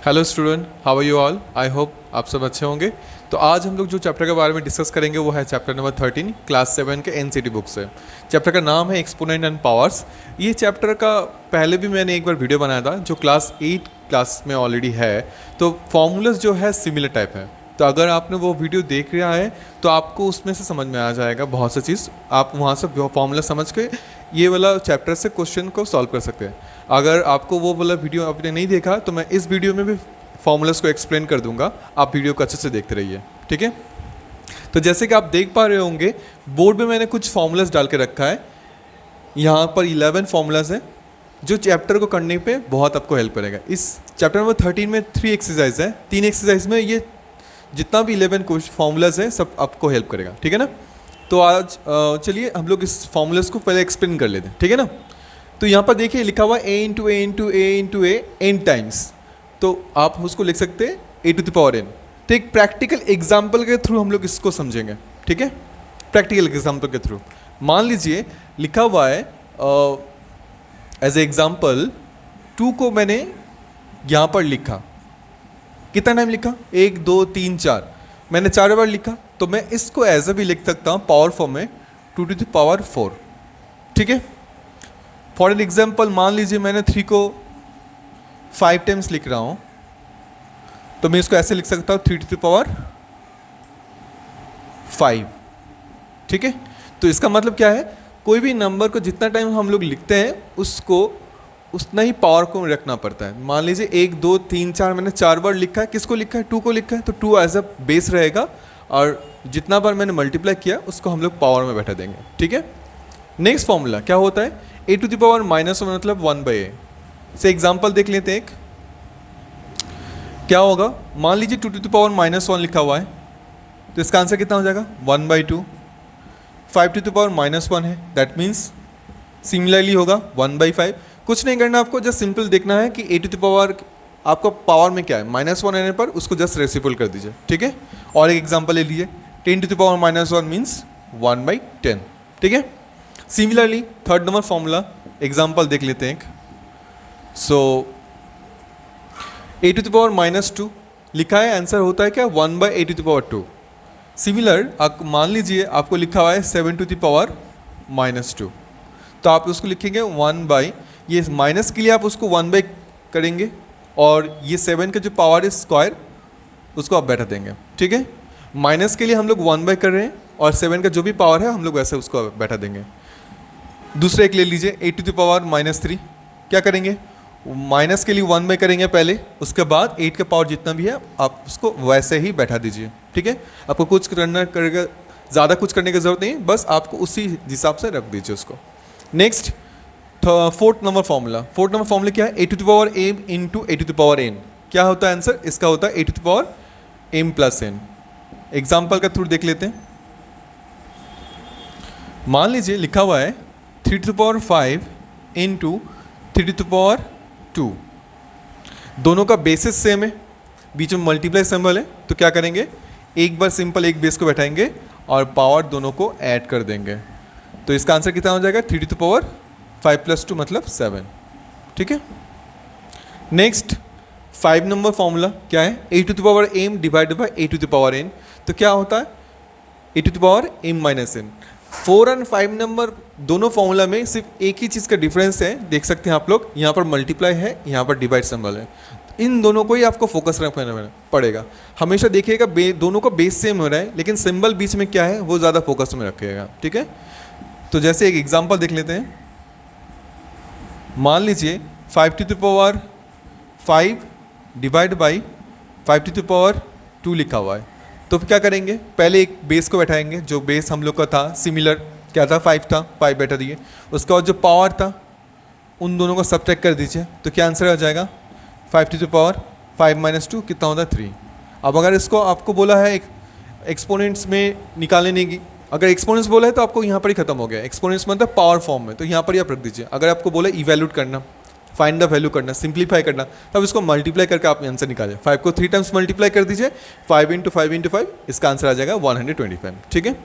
Hello student, how are you all. I hope आप सब अच्छे होंगे। तो आज हम लोग जो चैप्टर के बारे में डिस्कस करेंगे वो है चैप्टर नंबर 13 क्लास 7 के एनसीटी बुक से। चैप्टर का नाम है एक्सपोनेंट एंड पावर्स। ये चैप्टर का पहले भी मैंने एक बार वीडियो बनाया था जो क्लास 8 क्लास में ऑलरेडी है। तो फॉर्मूलाज जो है सिमिलर टाइप है, तो अगर आपने वो वीडियो देख लिया है तो आपको उसमें से समझ में आ जाएगा बहुत सी चीज़। आप वहाँ से फॉर्मूला समझ के ये वाला चैप्टर से क्वेश्चन को सॉल्व कर सकते हैं। अगर आपको वो वाला वीडियो आपने नहीं देखा तो मैं इस वीडियो में भी फॉर्मूलाज को एक्सप्लेन कर दूंगा, आप वीडियो को अच्छे से देखते रहिए, ठीक है। तो जैसे कि आप देख पा रहे होंगे बोर्ड में मैंने कुछ फॉर्मूलाज डाल के रखा है। यहाँ पर 11 फॉर्मूलाज हैं जो चैप्टर को करने पे बहुत आपको हेल्प करेगा। इस चैप्टर नंबर 13 में 3 एक्सरसाइज है। 3 एक्सरसाइज में ये जितना भी 11 कुछ फॉर्मूलाज हैं सब आपको हेल्प करेगा, ठीक है ना। तो आज चलिए हम लोग इस फॉर्मूलाज को पहले एक्सप्लेन कर लेते हैं, ठीक है ना। तो यहाँ पर देखिए लिखा हुआ a into a into a into a n times, तो आप उसको लिख सकते हैं a to the power n। तो एक प्रैक्टिकल एग्जाम्पल के थ्रू हम लोग इसको समझेंगे, ठीक है। प्रैक्टिकल एग्जाम्पल के थ्रू मान लीजिए लिखा हुआ है एज ए एग्जाम्पल 2 को मैंने यहाँ पर लिखा। कितना टाइम लिखा? 1 2 3 4, मैंने 4 बार लिखा। तो मैं इसको एज ए भी लिख सकता हूँ पावर फॉर्म में 2 टू द पावर 4, ठीक है। फॉर एन एग्जाम्पल मान लीजिए मैंने 3 को 5 टाइम्स लिख रहा हूँ, तो मैं इसको ऐसे लिख सकता हूँ 3 टू द पावर 5, ठीक है। तो इसका मतलब क्या है, कोई भी नंबर को जितना टाइम हम लोग लिखते हैं उसको उतना ही पावर को रखना पड़ता है। मान लीजिए 1 2 3 4 मैंने 4 बार लिखा है। किसको लिखा है? 2 को लिखा है, तो 2 एज अ बेस रहेगा और जितना बार मैंने मल्टीप्लाई किया उसको हम लोग पावर में बैठा देंगे, ठीक है। नेक्स्ट फॉर्मूला क्या होता है? a टू द पावर -1 मतलब 1/a से एग्जाम्पल देख लेते हैं। एक क्या होगा, मान लीजिए 2 टू द पावर -1 लिखा हुआ है, तो इसका आंसर कितना हो जाएगा? 1/2। 5 टू द पावर -1 है, दैट मीन्स सिमिलरली होगा 1/5। कुछ नहीं करना आपको, जस्ट सिंपल देखना है कि a टू द पावर आपका पावर में क्या है, -1 आने पर उसको जस्ट रेसिपल कर दीजिए, ठीक है। और एक एग्जाम्पल ले लीजिए 10 टू द पावर -1 मीन्स 1/10, ठीक है। Similarly third number formula example देख लेते हैं। सो a टू द पावर -2 लिखा है, आंसर होता है क्या? 1/a to the power 2। Similar आप मान लीजिए आपको लिखा हुआ है 7 टू द पावर -2, तो आप उसको लिखेंगे 1/, ये माइनस के लिए आप उसको 1/, करेंगे और ये 7 का जो पावर है स्क्वायर उसको आप बैठा देंगे, ठीक है। माइनस के लिए हम लोग 1/, कर रहे हैं और 7 का जो भी पावर है हम लोग वैसे उसको बैठा देंगे। दूसरा एक ले लीजिए 8 टू द पावर -3, क्या करेंगे? माइनस के लिए 1/, करेंगे पहले, उसके बाद 8 का पावर जितना भी है आप उसको वैसे ही बैठा दीजिए, ठीक है। आपको कुछ करना करेगा, ज़्यादा कुछ करने की ज़रूरत नहीं, बस आपको उसी हिसाब से रख दीजिए उसको। Next fourth number formula. Fourth number formula क्या है? a to the power m into a to the power n। क्या होता है आंसर? इसका होता है a to the power m plus n। Example का थ्रू देख लेते हैं। मान लीजिए लिखा हुआ है 3 to the power 5 into 3 to the power 2। दोनों का बेसिस सेम है, बीच में मल्टीप्लाई सिंबल है, तो क्या करेंगे? एक बार सिंपल एक बेस को बैठाएंगे और पावर दोनों को ऐड कर देंगे। तो इसका आंसर कितना हो जाएगा? 3 टू द पावर 5 + 2 मतलब 7, ठीक है। नेक्स्ट 5 नंबर फॉर्मूला क्या है? a to the power m divided by a to the power n। तो क्या होता है? a to the power m - n। 4 और 5 नंबर दोनों फॉर्मूला में सिर्फ एक ही चीज़ का डिफरेंस है, देख सकते हैं आप लोग, यहाँ पर मल्टीप्लाई है, यहाँ पर डिवाइड सिंबल है। इन दोनों को ही आपको फोकस रखना पड़ेगा। हमेशा देखिएगा दोनों का बेस सेम हो रहा है, लेकिन सिंबल बीच में क्या है वो ज़्यादा फोकस में रखिएगा, ठीक है। तो जैसे एक एग्जाम्पल देख लेते हैं। मान लीजिए 5 to the power 5 divide by 5 to the power 2 लिखा हुआ है, तो क्या करेंगे? पहले एक बेस को बैठाएंगे, जो बेस हम लोग का था सिमिलर क्या था? 5 था, 5 बैठा दिए। उसके बाद जो पावर था उन दोनों को सब्ट्रैक्ट कर दीजिए, तो क्या आंसर आ जाएगा? 5 टू द पावर 5 - 2 कितना होता है? 3। अब अगर इसको आपको बोला है एक्सपोनेंट्स में निकालने की, अगर एक्सपोनेंट्स बोला है तो आपको यहाँ पर ही खत्म हो गया। एक्सपोनेंट्स मतलब पावर फॉर्म में, तो यहाँ पर ही आप रख दीजिए। अगर आपको बोला इवैल्यूट करना, फाइंड द वैल्यू करना, सिंप्लीफाई करना, तब इसको मल्टीप्लाई करके आप आंसर निकालें। 5 को 3 टाइम्स मल्टीप्लाई कर दीजिए, 5 × 5 × 5, इसका आंसर आ जाएगा 125, ठीक है।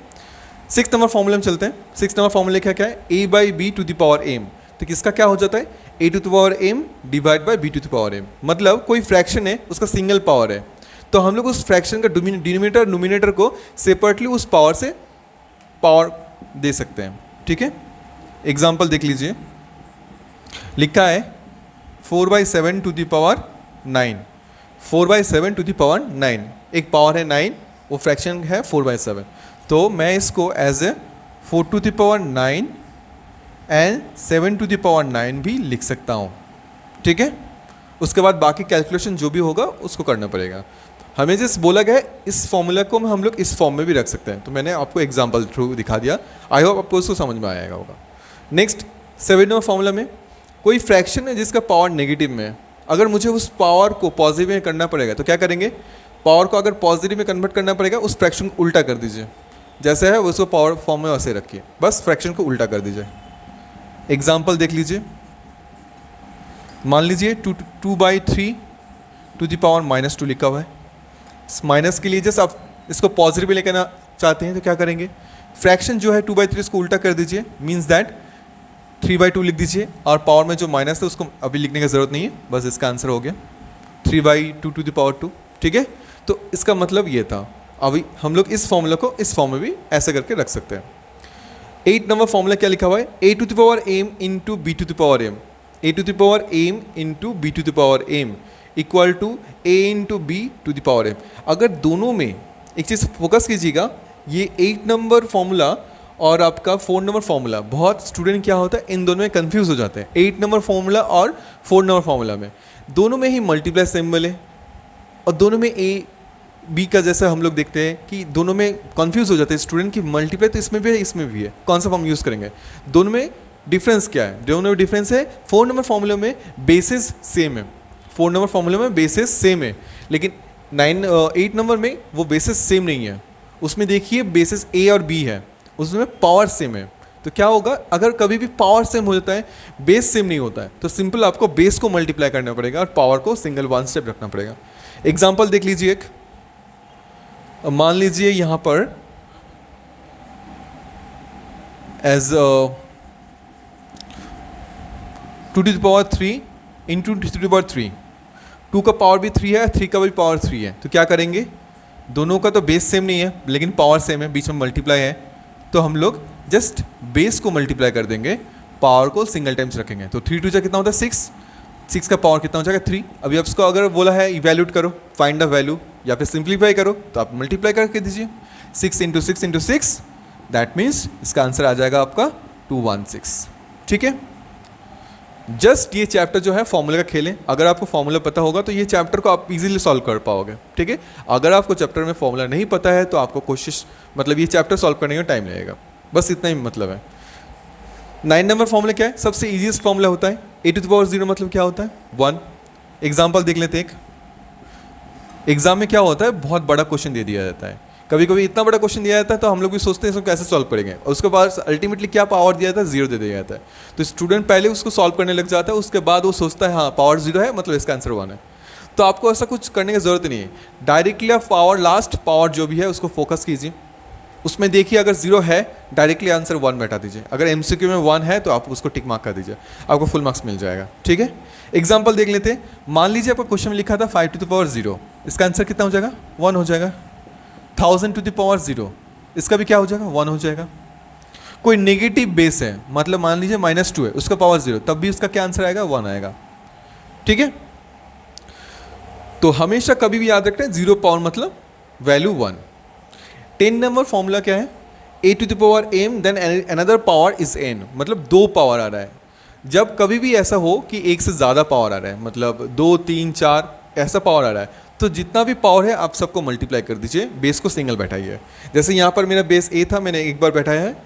6 नंबर फॉर्मूले में चलते हैं। 6 नंबर फॉर्मूले क्या है? a/b to the power m। तो किसका क्या हो जाता है, A to the power M divide by B to the power M. मतलब कोई फ्रैक्शन है, उसका सिंगल पावर है, तो हम लोग उस फ्रैक्शन का डिनोमिनेटर न्यूमिनेटर को सेपरेटली उस पावर से पावर दे सकते हैं। ठीक है, एग्जाम्पल देख लीजिए, लिखा है 4/7 to the power 9, 4/7 to the power 9, एक पावर है 9, वो फ्रैक्शन है 4/7, तो मैं इसको as a 4 to the power 9 and 7 to the power 9 भी लिख सकता हूँ। ठीक है, उसके बाद बाकी कैलकुलेशन जो भी होगा उसको करना पड़ेगा। हमें जिस बोला गया है इस फॉर्मूला को हम लोग इस फॉर्म में भी रख सकते हैं, तो मैंने आपको एग्जांपल थ्रू दिखा दिया, आई होप आपको उसको समझ में आएगा होगा। नेक्स्ट 7 नंबर फॉर्मूला में कोई फ्रैक्शन है जिसका पावर नेगेटिव में है, अगर मुझे उस पावर को पॉजिटिव में करना पड़ेगा तो क्या करेंगे, पावर को अगर पॉजिटिव में कन्वर्ट करना पड़ेगा उस फ्रैक्शन को उल्टा कर दीजिए, जैसे है उसको पावर फॉर्म में वैसे रखिए, बस फ्रैक्शन को उल्टा कर दीजिए। एग्जाम्पल देख लीजिए, मान लीजिए 2/3 टू द पावर -2 लिखा हुआ है। माइनस के लिए जस्ट आप इसको पॉजिटिव में लेकर चाहते हैं तो क्या करेंगे, फ्रैक्शन जो है 2/3 इसको उल्टा कर दीजिए, मीन्स दैट 3/2 लिख दीजिए, और पावर में जो माइनस है उसको अभी लिखने की ज़रूरत नहीं है, बस इसका आंसर हो गया 3/2 टू द पावर 2। ठीक है, तो इसका मतलब ये था। अभी हम लोग इस फॉर्मूला को इस फॉर्म में भी ऐसे करके रख सकते हैं। 8 नंबर फॉर्मूला क्या लिखा हुआ है, A to the power M into B to the power M, A to the power M into B to the power M equal to A into B to the power M. अगर दोनों में एक चीज़ focus कीजिएगा, ये 8 number formula और आपका 4 number formula, बहुत student क्या होता है इन दोनों में कंफ्यूज हो जाते हैं। 8 नंबर फॉर्मूला और 4 नंबर फॉर्मूला में दोनों में ही मल्टीप्लाई सिंबल है, और दोनों में ए बी का जैसा हम लोग देखते हैं कि दोनों में कंफ्यूज हो जाते हैं स्टूडेंट की मल्टीप्लाई तो इसमें भी है इसमें भी है, कौन सा फॉर्म यूज़ करेंगे। दोनों में डिफरेंस क्या है, दोनों में डिफरेंस है। 4 नंबर फॉर्मूला में बेसिस सेम है, 4 नंबर फॉर्मूला में बेसिस सेम है, लेकिन 8 नंबर में वो बेसिस सेम नहीं है, उसमें देखिए बेसिस ए और बी है, उसमें पावर सेम है। तो क्या होगा, अगर कभी भी पावर सेम हो जाता है बेस सेम नहीं होता है, तो सिंपल आपको बेस को मल्टीप्लाई करना पड़ेगा और पावर को सिंगल 1 स्टेप रखना पड़ेगा। एग्जाम्पल देख लीजिए, एक मान लीजिए यहाँ पर as 2 to the power 3 into 2 to the power 3, 2 का पावर भी 3 है, 3 का भी पावर 3 है, तो क्या करेंगे, दोनों का तो बेस सेम नहीं है लेकिन पावर सेम है, बीच में मल्टीप्लाई है, तो हम लोग जस्ट बेस को मल्टीप्लाई कर देंगे, पावर को सिंगल टाइम्स रखेंगे। तो 3 टू जा कितना होता है 6, 6 का पावर कितना हो जाएगा 3। अभी आप इसको अगर बोला है इवैल्यूट करो, फाइंड द वैल्यू या फिर सिंप्लीफाई करो, तो आप मल्टीप्लाई करके दीजिए 6 इंटू 6 इंटू 6, दैट मीन्स इसका आंसर आ जाएगा आपका 216। ठीक है, जस्ट ये चैप्टर जो है फॉर्मूला का खेल है, अगर आपको फॉर्मूला पता होगा तो ये चैप्टर को आप इजीली सॉल्व कर पाओगे। ठीक है, अगर आपको चैप्टर में फॉर्मूला नहीं पता है तो आपको कोशिश मतलब ये चैप्टर सॉल्व करने का टाइम लगेगा, बस इतना ही मतलब है। 9 नंबर फॉर्मूला क्या है, सबसे ईजीएस्ट फॉर्मूला होता है, ए टू द पावर 0 मतलब क्या होता है 1। एग्जाम्पल देख लेते हैं, एक एग्जाम में क्या होता है बहुत बड़ा क्वेश्चन दे दिया जाता है, कभी कभी इतना बड़ा क्वेश्चन दिया जाता है तो हम लोग भी सोचते हैं इसको कैसे सॉल्व करेंगे, और उसके बाद अल्टीमेटली क्या पावर दिया जाता है 0 दे दिया जाता है, तो स्टूडेंट पहले उसको सॉल्व करने लग जाता है, उसके बाद वो सोचता है हाँ पावर 0 है मतलब इसका आंसर 1 है। तो आपको ऐसा कुछ करने की ज़रूरत नहीं है, डायरेक्टली आप पावर लास्ट पावर जो भी है उसको फोकस कीजिए, उसमें देखिए अगर 0 है डायरेक्टली आंसर 1 बैठा दीजिए, अगर एमसीक्यू में 1 है तो आप उसको टिक मार्क कर दीजिए, आपको फुल मार्क्स मिल जाएगा। ठीक है, एग्जाम्पल देख लेते हैं, मान लीजिए आपका क्वेश्चन में लिखा था 5 टू द पावर 0, इसका आंसर कितना हो जाएगा 1 हो जाएगा। 1000 टू द पावर 0, इसका भी क्या हो जाएगा 1 हो जाएगा। कोई नेगेटिव बेस है, मतलब मान लीजिए -2 है, उसका पावर 0, तब भी उसका क्या आंसर आएगा 1 आएगा। ठीक है, तो हमेशा कभी भी याद रखना है 0 पावर मतलब वैल्यू 1। 10 नंबर फॉर्मूला क्या है, A to the power M then another power is N, मतलब 2 पावर आ रहा है। जब कभी भी ऐसा हो कि एक से ज़्यादा पावर आ रहा है, मतलब 2 3 4 ऐसा पावर आ रहा है, तो जितना भी पावर है आप सबको मल्टीप्लाई कर दीजिए, बेस को सिंगल बैठाइए। जैसे यहाँ पर मेरा बेस ए था, मैंने एक बार बैठाया है,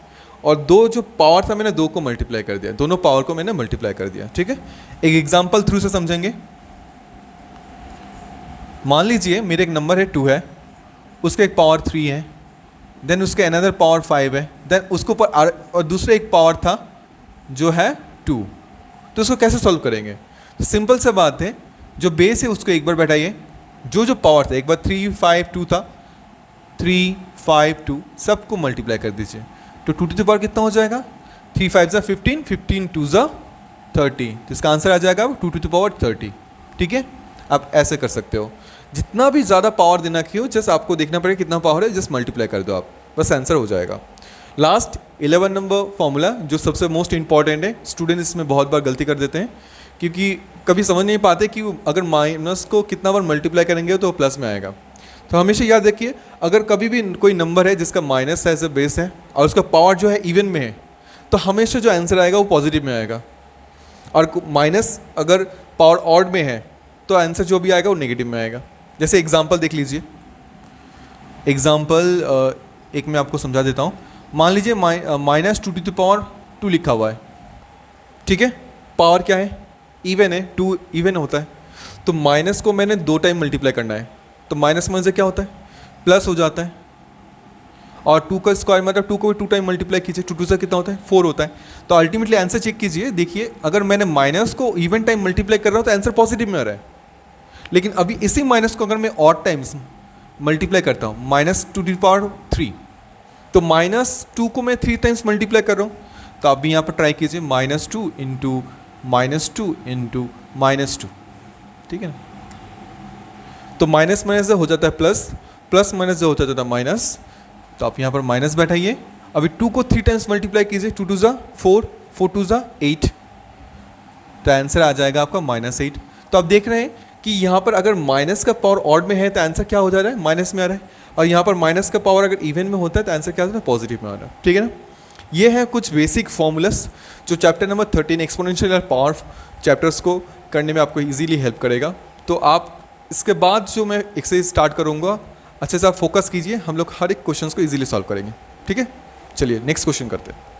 और 2 जो पावर था मैंने 2 को मल्टीप्लाई कर दिया, दोनों पावर को मैंने मल्टीप्लाई कर दिया। ठीक है, एक एग्जाम्पल थ्रू से समझेंगे। मान लीजिए मेरे एक नंबर है 2 है, उसका एक पावर 3 है, देन उसके अनदर पावर 5 है, देन उसके ऊपर और दूसरा एक पावर था जो है 2, तो उसको कैसे सॉल्व करेंगे। तो सिंपल सा बात है, जो बेस है उसको एक बार बैठाइए, जो पावर था एक बार 3 5 2 था, 3 5 2 सबको मल्टीप्लाई कर दीजिए, तो 2 टू द पावर कितना हो जाएगा 3 5 ज़ा 15, 15 2 ज़ा 30, तो इसका आंसर आ जाएगा 2 टू द पावर 30। ठीक है, आप ऐसे कर सकते हो। जितना भी ज़्यादा पावर देना की हो, जस्ट आपको देखना पड़ेगा कितना पावर है, जस्ट मल्टीप्लाई कर दो आप, बस आंसर हो जाएगा। लास्ट 11 नंबर फॉर्मूला जो सबसे मोस्ट इंपॉर्टेंट है, स्टूडेंट इसमें बहुत बार गलती कर देते हैं क्योंकि कभी समझ नहीं पाते कि अगर माइनस को कितना बार मल्टीप्लाई करेंगे तो प्लस में आएगा। तो हमेशा याद रखिए, अगर कभी भी कोई नंबर है जिसका माइनस है एज ए बेस है और उसका पावर जो है इवन में है, तो हमेशा जो आंसर आएगा वो पॉजिटिव में आएगा। और माइनस अगर पावर ऑड में है तो आंसर जो भी आएगा वो नेगेटिव में आएगा। जैसे एग्जांपल देख लीजिए, एग्जांपल एक मैं आपको समझा देता हूँ। मान लीजिए -2 टू द पावर 2 लिखा हुआ है, ठीक है, पावर क्या है, इवन है, 2 इवन होता है, तो माइनस को मैंने 2 टाइम मल्टीप्लाई करना है, तो माइनस में से क्या होता है, प्लस हो जाता है। और 2 का स्क्वायर मतलब 2 को भी 2 टाइम मल्टीप्लाई कीजिए, 2 से कितना होता है, 4 होता है। तो अल्टीमेटली आंसर चेक कीजिए, देखिए अगर मैंने माइनस को इवन टाइम मल्टीप्लाई कर रहा हूँ तो आंसर पॉजिटिव में आ रहा है। लेकिन अभी इसी माइनस को अगर मैं ऑड टाइम्स मल्टीप्लाई करता हूँ, -2 टू द पावर 3, तो -2 को मैं 3 टाइम्स मल्टीप्लाई कर रहा हूँ, तो आप भी यहाँ पर ट्राई कीजिए, -2 इंटू -2 इंटू -2, ठीक है ना। तो माइनस माइनस से हो जाता है प्लस, प्लस माइनस से हो जाता है माइनस, तो आप यहाँ पर माइनस बैठाइए। अभी 2 को 3 टाइम्स मल्टीप्लाई कीजिए, 2 2 ज़ा 4, 4 2 ज़ा 8, तो आंसर आ जाएगा आपका -8। तो आप देख रहे हैं कि यहाँ पर अगर माइनस का पावर ऑड में है तो आंसर क्या हो जा रहा है, माइनस में आ रहा है, और यहाँ पर माइनस का पावर अगर इवन में होता है तो आंसर क्या होता है, पॉजिटिव में आ रहा है। ठीक है ना। ये है कुछ बेसिक फॉर्मूलास जो chapter number 13 exponential power chapters को करने में आपको इजीली हेल्प करेगा। तो आप इसके बाद जो मैं एक्सरसाइज स्टार्ट करूँगा, अच्छे से आप फोकस कीजिए, हम लोग हर एक क्वेश्चन को इजीली सॉल्व करेंगे। ठीक है, चलिए नेक्स्ट क्वेश्चन करते हैं।